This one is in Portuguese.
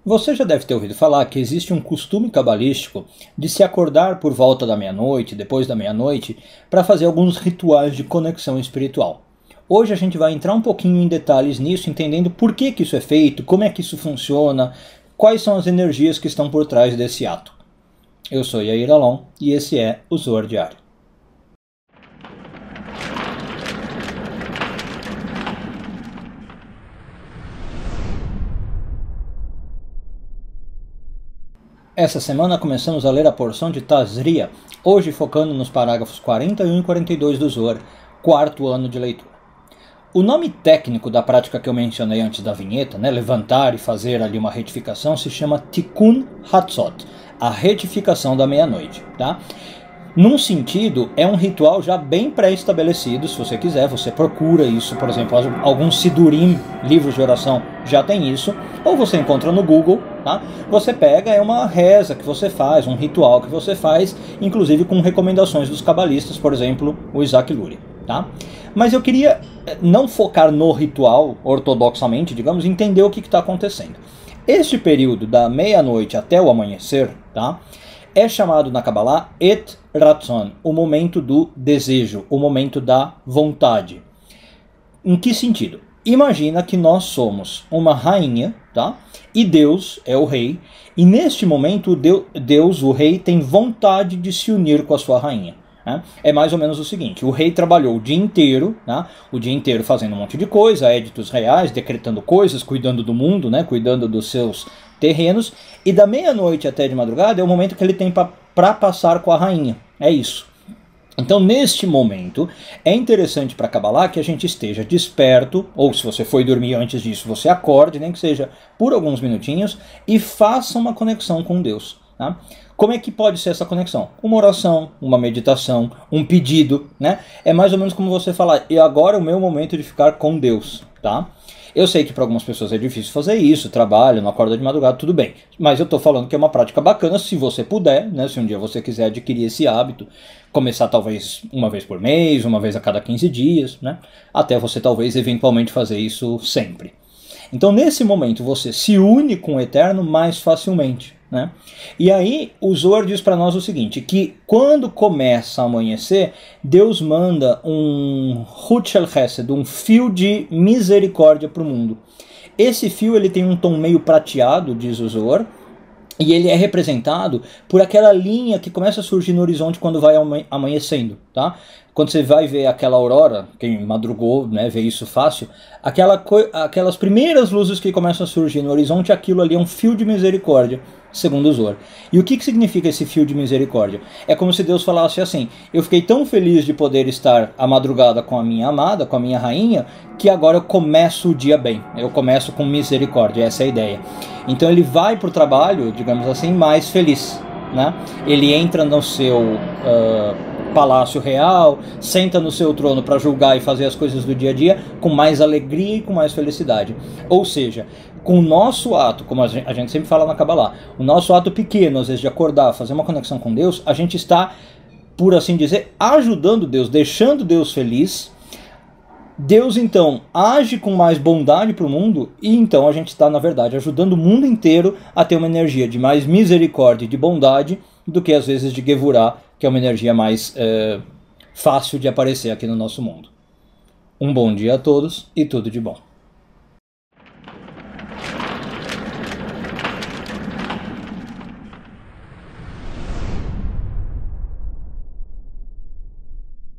Você já deve ter ouvido falar que existe um costume cabalístico de se acordar por volta da meia-noite, depois da meia-noite, para fazer alguns rituais de conexão espiritual. Hoje a gente vai entrar um pouquinho em detalhes nisso, entendendo por que isso é feito, como é que isso funciona, quais são as energias que estão por trás desse ato. Eu sou Yair Alon e esse é o Zohar Diário. Essa semana começamos a ler a porção de Tazria, hoje focando nos parágrafos 41 e 42 do Zohar, quarto ano de leitura. O nome técnico da prática que eu mencionei antes da vinheta, levantar e fazer ali uma retificação, se chama Tikkun Hatzot, a retificação da meia-noite. Tá? Num sentido, é um ritual já bem pré-estabelecido. Se você quiser, você procura isso, por exemplo, alguns Sidurim, livros de oração, já tem isso, ou você encontra no Google, tá? Você pega, é uma reza que você faz, um ritual que você faz, inclusive com recomendações dos cabalistas, por exemplo, o Isaac Luria, tá? Mas eu queria não focar no ritual, ortodoxamente, digamos, entender o que está acontecendo. Este período da meia-noite até o amanhecer, tá? É chamado na Kabbalah Et Ratzon, o momento do desejo, o momento da vontade. Em que sentido? Imagina que nós somos uma rainha, tá? E Deus é o rei, e neste momento Deus, o rei, tem vontade de se unir com a sua rainha. Né? É mais ou menos o seguinte: o rei trabalhou o dia inteiro, né? O dia inteiro fazendo um monte de coisa, éditos reais, decretando coisas, cuidando do mundo, né? Cuidando dos seus terrenos, e da meia-noite até de madrugada é o momento que ele tem para passar com a rainha. É isso. Então, neste momento, é interessante para a Kabbalah que a gente esteja desperto, ou se você foi dormir antes disso, você acorde, nem que seja por alguns minutinhos, e faça uma conexão com Deus. Tá? Como é que pode ser essa conexão? Uma oração, uma meditação, um pedido, né? É mais ou menos como você falar, e agora é o meu momento de ficar com Deus, tá? Eu sei que para algumas pessoas é difícil fazer isso, trabalho, não acorda de madrugada, tudo bem. Mas eu estou falando que é uma prática bacana se você puder, né? Se um dia você quiser adquirir esse hábito, começar talvez uma vez por mês, uma vez a cada 15 dias, né? Até você talvez eventualmente fazer isso sempre. Então nesse momento você se une com o Eterno mais facilmente. Né? E aí o Zohar diz para nós o seguinte, que quando começa a amanhecer, Deus manda um Hut Shel Chesed, um fio de misericórdia para o mundo. Esse fio ele tem um tom meio prateado, diz o Zohar, e ele é representado por aquela linha que começa a surgir no horizonte quando vai amanhecendo, tá? Quando você vai ver aquela aurora, quem madrugou, né, vê isso fácil, aquelas primeiras luzes que começam a surgir no horizonte, aquilo ali é um fio de misericórdia, segundo o Zohar. E o que significa esse fio de misericórdia? É como se Deus falasse assim: eu fiquei tão feliz de poder estar à madrugada com a minha amada, com a minha rainha, que agora eu começo o dia bem, eu começo com misericórdia, essa é a ideia. Então ele vai para o trabalho, digamos assim, mais feliz, né? Ele entra no seu palácio real, senta no seu trono para julgar e fazer as coisas do dia a dia com mais alegria e com mais felicidade. Ou seja, com o nosso ato, como a gente sempre fala na Kabbalah, o nosso ato pequeno, às vezes de acordar, fazer uma conexão com Deus, a gente está, por assim dizer, ajudando Deus, deixando Deus feliz. Deus então age com mais bondade para o mundo, e então a gente está, na verdade, ajudando o mundo inteiro a ter uma energia de mais misericórdia e de bondade do que às vezes de Gevurah, que é uma energia mais fácil de aparecer aqui no nosso mundo. Um bom dia a todos e tudo de bom.